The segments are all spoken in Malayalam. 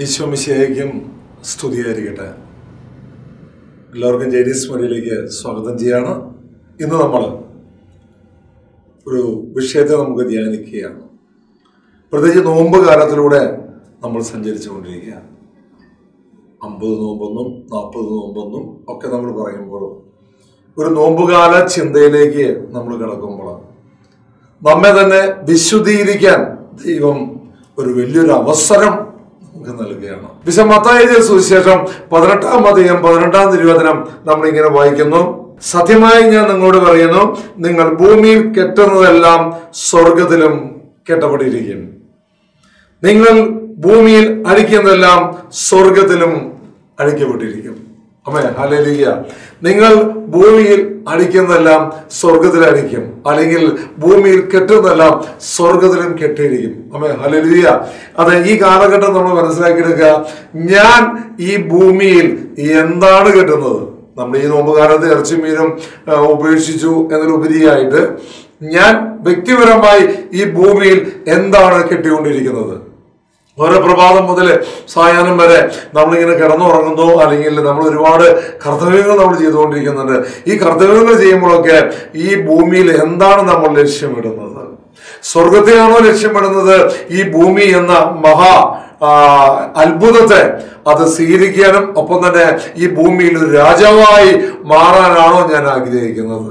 ഈശോ മിശിഹായ്ക്കും സ്തുതിയായിരിക്കട്ടെ. എല്ലാവർക്കും ജെരീസ് മൊഴിയിലേക്ക് സ്വാഗതം ചെയ്യാണ്. ഇന്ന് നമ്മൾ ഒരു വിഷയത്തെ നമുക്ക് ധ്യാനിക്കുകയാണ്. പ്രത്യേകിച്ച് നോമ്പ് കാലത്തിലൂടെ നമ്മൾ സഞ്ചരിച്ചു കൊണ്ടിരിക്കുകയാണ്. 50 നോമ്പെന്നും 40 നോമ്പെന്നും ഒക്കെ നമ്മൾ പറയുമ്പോൾ ഒരു നോമ്പുകാല ചിന്തയിലേക്ക് നമ്മൾ കിടക്കുമ്പോൾ നമ്മെ തന്നെ വിശുദ്ധീകരിക്കാൻ ദൈവം ഒരു വലിയൊരു അവസരം നമുക്ക് നൽകുകയാണ്. വിശുദ്ധ മത്തായി എഴുതിയ സുവിശേഷം 18-ാം അധ്യായം 18-ാം തിരുവചനം നമ്മളിങ്ങനെ വായിക്കുന്നു: സത്യമായി ഞാൻ നിങ്ങളോട് പറയുന്നു, നിങ്ങൾ ഭൂമിയിൽ കെട്ടുന്നതെല്ലാം സ്വർഗത്തിലും കെട്ടപ്പെട്ടിരിക്കും, നിങ്ങൾ ഭൂമിയിൽ അഴിക്കുന്നതെല്ലാം സ്വർഗത്തിലും അഴിക്കപ്പെട്ടിരിക്കും. അമേ ഹല്ലേലൂയ. നിങ്ങൾ ഭൂമിയിൽ അടിക്കുന്നതെല്ലാം സ്വർഗത്തിൽ അടിക്കും, അല്ലെങ്കിൽ ഭൂമിയിൽ കെട്ടുന്നതെല്ലാം സ്വർഗത്തിലും കെട്ടിയിരിക്കും. അമേ ഹല്ലേലൂയ. അതെ, ഈ കാലഘട്ടം നമ്മൾ മനസ്സിലാക്കിയെടുക്കുക. ഞാൻ ഈ ഭൂമിയിൽ എന്താണ് കെട്ടുന്നത്? നമ്മൾ ഈ നോമ്പുകാലത്ത് ഇറച്ചി മീനും ഉപേക്ഷിച്ചു എന്നതിലുപരിയായിട്ട് ഞാൻ വ്യക്തിപരമായി ഈ ഭൂമിയിൽ എന്താണ് കെട്ടിക്കൊണ്ടിരിക്കുന്നത്? ഓരോ പ്രഭാതം മുതൽ സായാഹ്നം വരെ നമ്മളിങ്ങനെ കിടന്നുറങ്ങുന്നു, അല്ലെങ്കിൽ നമ്മൾ ഒരുപാട് കർത്തവ്യങ്ങൾ നമ്മൾ ചെയ്തുകൊണ്ടിരിക്കുന്നുണ്ട്. ഈ കർത്തവ്യങ്ങൾ ചെയ്യുമ്പോഴൊക്കെ ഈ ഭൂമിയിൽ എന്താണ് നമ്മൾ ലക്ഷ്യമിടുന്നത്? സ്വർഗത്തെയാണോ ലക്ഷ്യമിടുന്നത്? ഈ ഭൂമി എന്ന മഹാ അത്ഭുതത്തെ അത് സ്വീകരിക്കാനും ഒപ്പം തന്നെ ഈ ഭൂമിയിൽ ഒരു രാജാവായി മാറാനാണോ ഞാൻ ആഗ്രഹിക്കുന്നത്?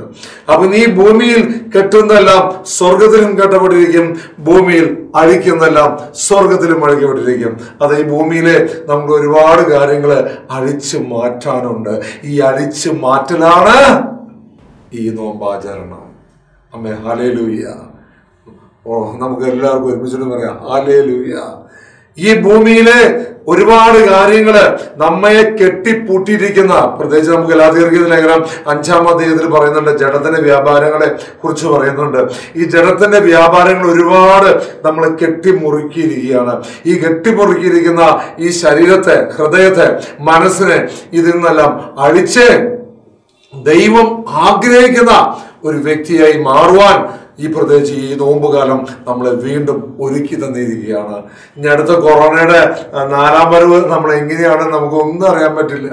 അപ്പൊ ഈ ഭൂമിയിൽ കെട്ടുന്നതെല്ലാം സ്വർഗത്തിലും കെട്ടപ്പെട്ടിരിക്കും, ഭൂമിയിൽ അഴിക്കുന്നതെല്ലാം സ്വർഗത്തിലും അഴിക്കപ്പെട്ടിരിക്കും. അത് ഈ ഭൂമിയിലെ നമുക്ക് ഒരുപാട് കാര്യങ്ങൾ അഴിച്ചു മാറ്റാനുണ്ട്. ഈ അഴിച്ചു മാറ്റലാണ് ഈ നോമ്പാചരണം. അമ്മേ ഹല്ലേലൂയ. നമുക്ക് എല്ലാവർക്കും ഒരുമിച്ചിട്ട് പറയാം ഹല്ലേലൂയ. ഈ ഭൂമിയിലെ ഒരുപാട് കാര്യങ്ങള് നമ്മെ കെട്ടിപ്പൂട്ടിയിരിക്കുന്ന, പ്രത്യേകിച്ച് നമുക്ക് ഗലാത്യർക്ക് ലേഖനം 5-ാം അധ്യായത്തിൽ പറയുന്നുണ്ട്, ജഡത്തിന്റെ വ്യാപാരങ്ങളെ കുറിച്ച് പറയുന്നുണ്ട്. ഈ ജഡത്തിന്റെ വ്യാപാരങ്ങൾ ഒരുപാട് നമ്മൾ കെട്ടിമുറുക്കിയിരിക്കുകയാണ്. ഈ കെട്ടിമുറുക്കിയിരിക്കുന്ന ഈ ശരീരത്തെ, ഹൃദയത്തെ, മനസ്സിനെ ഇതിൽ നിന്നെല്ലാം അഴിച്ച് ദൈവം ആഗ്രഹിക്കുന്ന ഒരു വ്യക്തിയായി മാറുവാൻ ഈ പ്രത്യേകിച്ച് ഈ നോമ്പുകാലം നമ്മളെ വീണ്ടും ഒരുക്കി തന്നിരിക്കുകയാണ്. ഇനി അടുത്ത കൊറോണയുടെ 4ാം വരവ് നമ്മൾ എങ്ങനെയാണെന്ന് നമുക്ക് ഒന്നും അറിയാൻ പറ്റില്ല.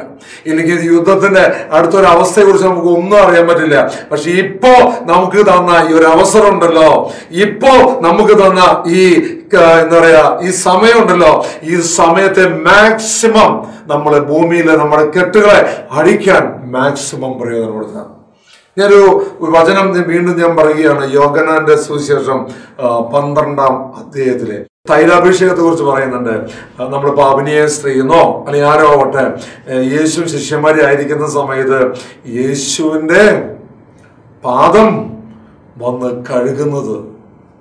എനിക്ക് യുദ്ധത്തിന്റെ അടുത്തൊരു അവസ്ഥയെ കുറിച്ച് നമുക്ക് ഒന്നും അറിയാൻ പറ്റില്ല. പക്ഷെ ഇപ്പോ നമുക്ക് തന്ന ഈ ഒരു അവസരം ഉണ്ടല്ലോ, ഇപ്പോ നമുക്ക് തന്ന ഈ എന്താ പറയാ ഈ സമയമുണ്ടല്ലോ, ഈ സമയത്തെ മാക്സിമം നമ്മളെ ഭൂമിയിലെ നമ്മുടെ കെട്ടുകളെ അഴിക്കാൻ മാക്സിമം പ്രയോജനപ്പെടുത്താം. ഞാനൊരു വചനം വീണ്ടും ഞാൻ പറയുകയാണ്. യോഹന്നാന്റെ സുവിശേഷം 12-ാം അധ്യായത്തിലെ തൈലാഭിഷേകത്തെ കുറിച്ച് പറയുന്നുണ്ട്. നമ്മൾ പാപിനിയെ സ്ത്രീയെന്നോ അല്ലെങ്കിൽ ആരോ ആവട്ടെ, യേശു ശിഷ്യന്മാരെ ആയിരിക്കുന്ന സമയത്ത് യേശുവിന്റെ പാദം വന്ന് കഴുകുന്നത്,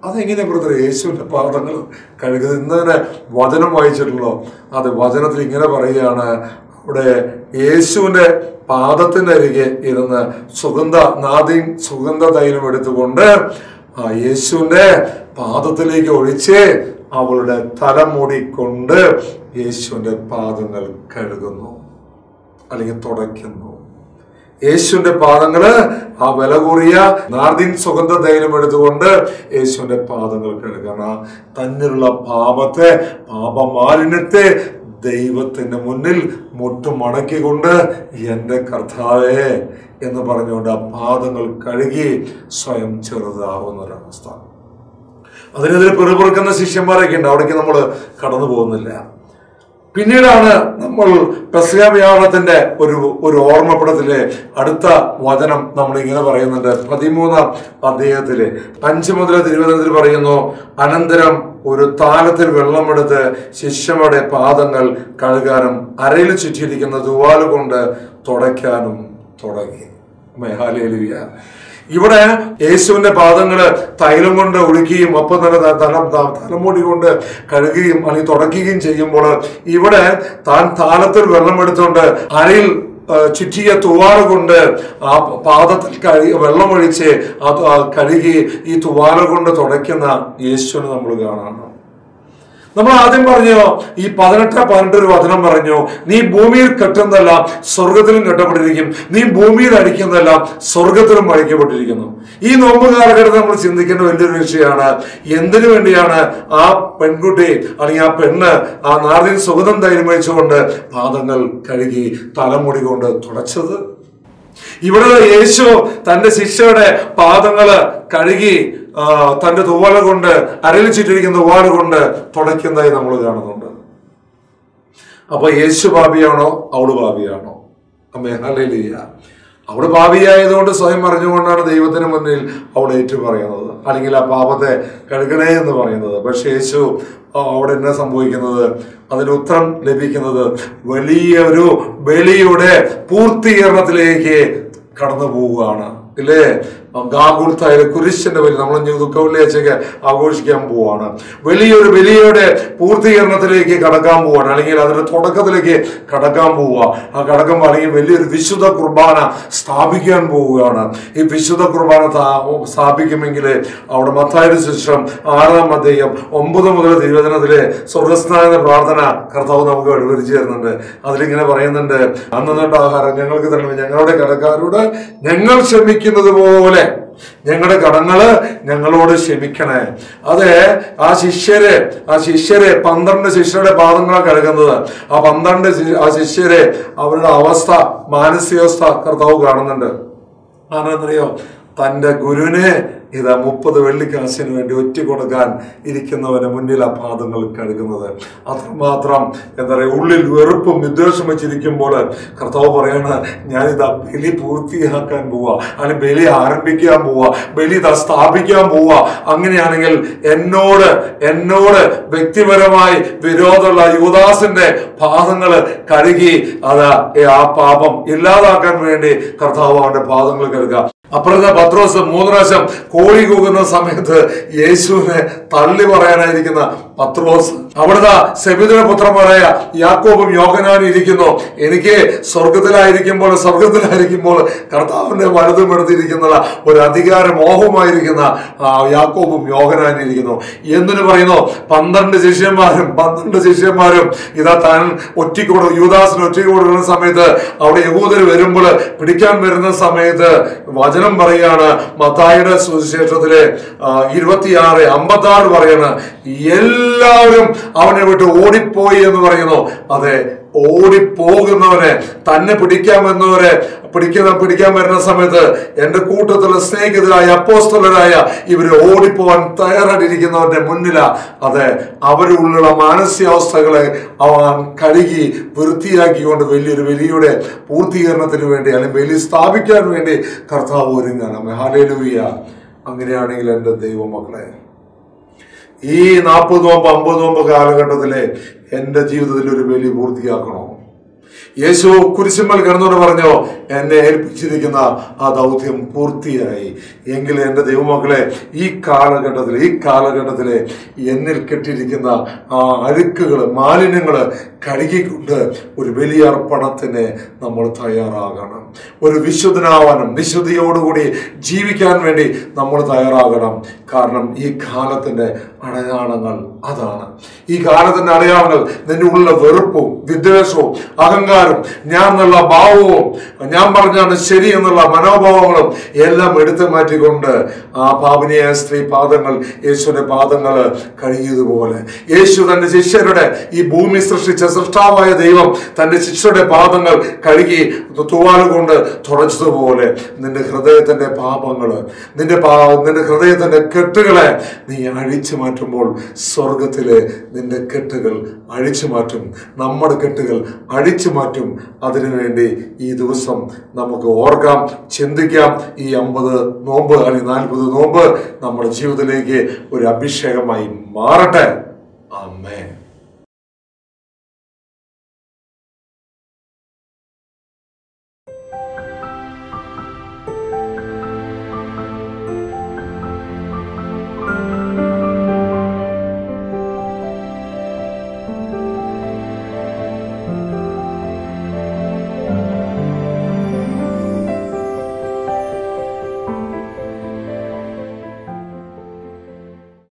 അതെങ്ങനെ ബ്രദർ യേശുവിന്റെ പാദങ്ങൾ കഴുകുന്നത്? ഇന്നലെ വചനം വായിച്ചിട്ടുള്ളൂ. അത് വചനത്തിൽ ഇങ്ങനെ പറയുകയാണ്, അവിടെ യേശുവിന്റെ പാദത്തിന്റെ അരികെ ഇരുന്ന് സുഗന്ധ തൈലം എടുത്തുകൊണ്ട് യേശുവിന്റെ പാദത്തിലേക്ക് ഒഴിച്ച് അവളുടെ തലമുടി കൊണ്ട് യേശുവിന്റെ പാദങ്ങൾ കഴുകുന്നു, അല്ലെങ്കിൽ തുടയ്ക്കുന്നു. യേശുവിന്റെ പാദങ്ങള് ആ വില കൂറിയ നാർദിൻ സുഗന്ധ തൈലം എടുത്തുകൊണ്ട് യേശുവിന്റെ പാദങ്ങൾ കഴുകണം. തന്നിലുള്ള പാപത്തെ, പാപമാലിന്യത്തെ ദൈവത്തിന്റെ മുന്നിൽ മുട്ടുമടക്കിക്കൊണ്ട് എൻ്റെ കർത്താവേ എന്ന് പറഞ്ഞുകൊണ്ട് ആ പാദങ്ങൾ കഴുകി സ്വയം ചെറുതാവുന്ന ഒരവസ്ഥ. അതിനെതിരെ പിറുപിറുക്കുന്ന ശിഷ്യന്മാരൊക്കെ ഉണ്ട്. അവിടേക്ക് നമ്മൾ കടന്നു പോകുന്നില്ല. പിന്നീടാണ് നമ്മൾ പെസഹ വ്യാഴത്തിന്റെ ഒരു ഓർമ്മപ്പെടുത്തല് അടുത്ത വചനം നമ്മൾ ഇങ്ങനെ പറയുന്നുണ്ട്. 13-ാം അധ്യായത്തില് 5 മുതൽ 20 പറയുന്നു, അനന്തരം ഒരു താലത്തിൽ വെള്ളമെടുത്ത് ശിഷ്യന്മാരുടെ പാദങ്ങൾ കഴുകാനും അരയിൽ ചുറ്റിയിരിക്കുന്ന തൂവാല് കൊണ്ട് തുടയ്ക്കാനും തുടങ്ങി. ഹല്ലേലൂയ. ഇവിടെ യേശുവിന്റെ പാദങ്ങള് തൈലം കൊണ്ട് ഒഴുക്കുകയും ഒപ്പം തന്നെ തലമുടി കൊണ്ട് കഴുകുകയും അല്ലെങ്കിൽ തുടയ്ക്കുകയും ചെയ്യുമ്പോൾ ഇവിടെ താൻ താലത്തിൽ വെള്ളമെടുത്തുകൊണ്ട് അരയിൽ ചുറ്റിയ തുവാല കൊണ്ട് ആ പാദത്തിൽ വെള്ളമൊഴിച്ച് കഴുകി ഈ തുവാല കൊണ്ട് തുടയ്ക്കുന്ന യേശുവിനെ നമ്മൾ കാണണം. നമ്മൾ ആദ്യം പറഞ്ഞു, ഈ 18 ഒരു വചനം പറഞ്ഞു, നീ ഭൂമിയിൽ കെട്ടുന്നതെല്ലാം സ്വർഗത്തിലും കെട്ടപ്പെട്ടിരിക്കും, നീ ഭൂമിയിൽ അടിക്കുന്നതെല്ലാം സ്വർഗത്തിലും അടിക്കപ്പെട്ടിരിക്കുന്നു. ഈ നോമ്പ് കാലഘട്ടത്തിൽ നമ്മൾ ചിന്തിക്കേണ്ട വലിയൊരു വിഷയമാണ്, എന്തിനു വേണ്ടിയാണ് ആ പെൺകുട്ടി അല്ലെങ്കിൽ ആ പെണ്ണ് ആ നാടിൻ സുഗന്ധം തൈലമഴിച്ചുകൊണ്ട് പാദങ്ങൾ കഴുകി തലമുടി കൊണ്ട് തുടച്ചത്? ഇവിടെ യേശു തന്റെ ശിഷ്യയുടെ പാദങ്ങള് കഴുകി തന്റെ തുവാല കൊണ്ട്, അരയിൽ ചുറ്റിരിക്കുന്ന തുവാല കൊണ്ട് തുടയ്ക്കുന്നതായി നമ്മൾ കാണുന്നുണ്ട്. അപ്പൊ യേശു പാപിയാണോ അവള് പാപിയാണോ? അമ്മേ ഹല്ലേലൂയ. അവള് പാപിയായതുകൊണ്ട് സ്വയം പറഞ്ഞുകൊണ്ടാണ് ദൈവത്തിന് മുന്നിൽ അവൾ ഏറ്റു പറയുന്നത്, അല്ലെങ്കിൽ ആ പാപത്തെ കഴുകണേ എന്ന് പറയുന്നത്. പക്ഷെ യേശു അവിടെ എന്നാ സംഭവിക്കുന്നത്? അതിന് ഉത്തരം ലഭിക്കുന്നത് വലിയൊരു ബലിയുടെ പൂർത്തീകരണത്തിലേക്ക് കടന്നു പോവുകയാണ്, ഇല്ലേ? ഗാഗുൽത്തായ കുരിശിന്റെ ബലി നമ്മൾ ദുഃഖവെള്ളിയാഴ്ചയൊക്കെ ആഘോഷിക്കാൻ പോവാണ്. വലിയൊരു ബലിയുടെ പൂർത്തീകരണത്തിലേക്ക് കടക്കാൻ പോവാണ്, അല്ലെങ്കിൽ അതിന്റെ തുടക്കത്തിലേക്ക് കടക്കാൻ പോവുക. ആ കടക്കുമ്പോൾ അല്ലെങ്കിൽ വലിയൊരു വിശുദ്ധ കുർബാന സ്ഥാപിക്കാൻ പോവുകയാണ്. ഈ വിശുദ്ധ കുർബാന സ്ഥാപിക്കുമെങ്കിൽ അവിടെ മത്തായിയുടെ സുവിശേഷം 6-ാം അധ്യായം 9 മുതൽ തിരുവചനത്തിലെ സ്വർഗസ്നാന പ്രാർത്ഥന കർത്താവ് നമുക്ക് വിവരിച്ചു തരുന്നുണ്ട്. അതിലിങ്ങനെ പറയുന്നുണ്ട്, അന്ന് തന്റെ ആഹാരം ഞങ്ങൾക്ക് തരണം, ഞങ്ങളുടെ കടക്കാരോട് ഞങ്ങൾ ക്ഷമിക്കുന്നത് പോലെ ഞങ്ങളുടെ കടങ്ങള് ഞങ്ങളോട് ക്ഷമിക്കണേ. അതെ, ആ ശിഷ്യരെ 12 ശിഷ്യരുടെ പാദങ്ങളെ കഴുകുന്നത്, ആ 12 ശിഷ്യരെ അവരുടെ അവസ്ഥ, മാനസികാവസ്ഥ കർത്താവ് കാണുന്നുണ്ട്. ആണെന്നറിയോ? തന്റെ ഗുരുവിനെ ഇതാ 30 വെള്ളിക്കാശിന് വേണ്ടി ഒറ്റ കൊടുക്കാൻ ഇരിക്കുന്നവന് മുന്നിൽ ആ പാദങ്ങൾ കഴുകുന്നത്. അത്രമാത്രം എന്താ പറയുക, ഉള്ളിൽ വെറുപ്പും വിദ്വേഷം വെച്ചിരിക്കുമ്പോൾ കർത്താവ് പറയാണ്, ഞാനിതാ ബലി പൂർത്തിയാക്കാൻ പോവാ, അല്ലെങ്കിൽ ബലി ആരംഭിക്കാൻ പോവാ, ബലി ഇതാ സ്ഥാപിക്കാൻ പോവാ. അങ്ങനെയാണെങ്കിൽ എന്നോട് വ്യക്തിപരമായി വിരോധമുള്ള യൂദാസിന്റെ പാദങ്ങൾ കഴുകി ആ പാപം ഇല്ലാതാക്കാൻ വേണ്ടി കർത്താവ് അവന്റെ പാദങ്ങൾ കഴുകുക. അപ്പുറത്തെ പത്രോസ് 3 പ്രാവശ്യം കോഴി കൂകുന്ന സമയത്ത് യേശുവിനെ തള്ളി പറയാനായിരിക്കുന്ന പത്രോസ്, അവിടുത്തെ സെബെദയുടെ പുത്രന്മാരായ യാക്കോബും യോഹന്നാനും ഇരിക്കുന്നു. എനിക്ക് സ്വർഗത്തിലായിരിക്കുമ്പോൾ കർത്താവിന്റെ വലതും എടുത്തിരിക്കുന്ന ഒരു അധികാര മോഹമായിരിക്കുന്ന യാക്കോബും യോഹന്നാനും ഇരിക്കുന്നു. എന്തിനു പറയുന്നു? 12 ശിഷ്യന്മാരും ഇതാ താൻ യൂദാസിന് ഒറ്റയ്ക്ക് കൊടുക്കുന്ന സമയത്ത് അവിടെ യഹൂദര് വരുമ്പോൾ, പിടിക്കാൻ വരുന്ന സമയത്ത് വചനം പറയാണ്, മത്തായിയുടെ സുവിശേഷത്തിലെ 26:56 പറയാണ്, എല്ലാവരും അവനെ വിട്ട് ഓടിപ്പോയി എന്ന് പറയുന്നു. അതെ, ഓടിപ്പോകുന്നവനെ, തന്നെ പിടിക്കാൻ വരുന്ന സമയത്ത് എന്റെ കൂട്ടത്തിലുള്ള സ്നേഹിതരായ അപ്പോസ്തലരായ ഇവര് ഓടിപ്പോവാൻ തയ്യാറായിട്ടിരിക്കുന്നവരുടെ മുന്നിലാ. അതെ, അവരുള്ള മാനസികാവസ്ഥകളെ അവൻ കഴുകി വൃത്തിയാക്കിക്കൊണ്ട് വലിയൊരു ബലിയുടെ പൂർത്തീകരണത്തിന് വേണ്ടി, അല്ലെങ്കിൽ ബലി സ്ഥാപിക്കാൻ വേണ്ടി കർത്താവ് ഒരുങ്ങണം. ഹല്ലേലൂയ. അങ്ങനെയാണെങ്കിൽ എൻ്റെ ദൈവമക്കളെ, ഈ 40 നോമ്പ് 50 നോമ്പ് കാലഘട്ടത്തിലെ എൻ്റെ ജീവിതത്തിൽ ഒരു ബലി പൂർത്തിയാക്കണോ? യേശു കുരിശുമ്മൽ കിടന്നോട് പറഞ്ഞോ, എന്നെ ഏൽപ്പിച്ചിരിക്കുന്ന ആ ദൗത്യം പൂർത്തിയായി. എങ്കിൽ എൻ്റെ ദൈവമക്കളെ, ഈ കാലഘട്ടത്തിലെ എന്നിൽ കെട്ടിയിരിക്കുന്ന ആ അഴുക്കുകള്, മാലിന്യങ്ങള് കഴുകിക്കൊണ്ട് ഒരു ബലിയർപ്പണത്തിന് നമ്മൾ തയ്യാറാകണം. ഒരു വിശുദ്ധനാവാനും വിശുദ്ധിയോടുകൂടി ജീവിക്കാൻ വേണ്ടി നമ്മൾ തയ്യാറാകണം. കാരണം ഈ കാലത്തിന്റെ അടയാളങ്ങൾ അതാണ്. ഈ കാലത്തിന്റെ അടയാളങ്ങൾ നിന്റെ ഉള്ള വെറുപ്പും വിദ്വേഷവും അഹങ്കാരം, ഞാൻ എന്നുള്ള ഭാവവും, ഞാൻ പറഞ്ഞാണ് ശരി എന്നുള്ള മനോഭാവങ്ങളും എല്ലാം എടുത്തു മാറ്റിക്കൊണ്ട് ആ പാപിനിയായ സ്ത്രീ പാദങ്ങൾ, യേശുവിന്റെ പാദങ്ങൾ കഴുകിയതുപോലെ, യേശു തന്റെ ശിഷ്യരുടെ, ഈ ഭൂമി സൃഷ്ടിച്ച സൃഷ്ടാവായ ദൈവം തന്റെ ശിഷ്യരുടെ പാദങ്ങൾ കഴുകി തുവാല കൊണ്ട് തുടച്ചതുപോലെ നിന്റെ ഹൃദയത്തിന്റെ പാപങ്ങള്, നിന്റെ ഹൃദയത്തിന്റെ കെട്ടുകളെ നീ അഴിച്ചു മാറ്റുമ്പോൾ സ്വർഗത്തിലെ നിന്റെ കെട്ടുകൾ അഴിച്ചു മാറ്റും. നമ്മുടെ കെട്ടുകൾ അഴിച്ചു മാറ്റും. അതിനുവേണ്ടി ഈ ദിവസം നമുക്ക് ഓർക്കാം, ചിന്തിക്കാം. ഈ 50 നോമ്പ് അല്ലെങ്കിൽ 40 നോമ്പ് നമ്മുടെ ജീവിതത്തിലേക്ക് ഒരു അഭിഷേകമായി മാറട്ടെ. ആമേൻ.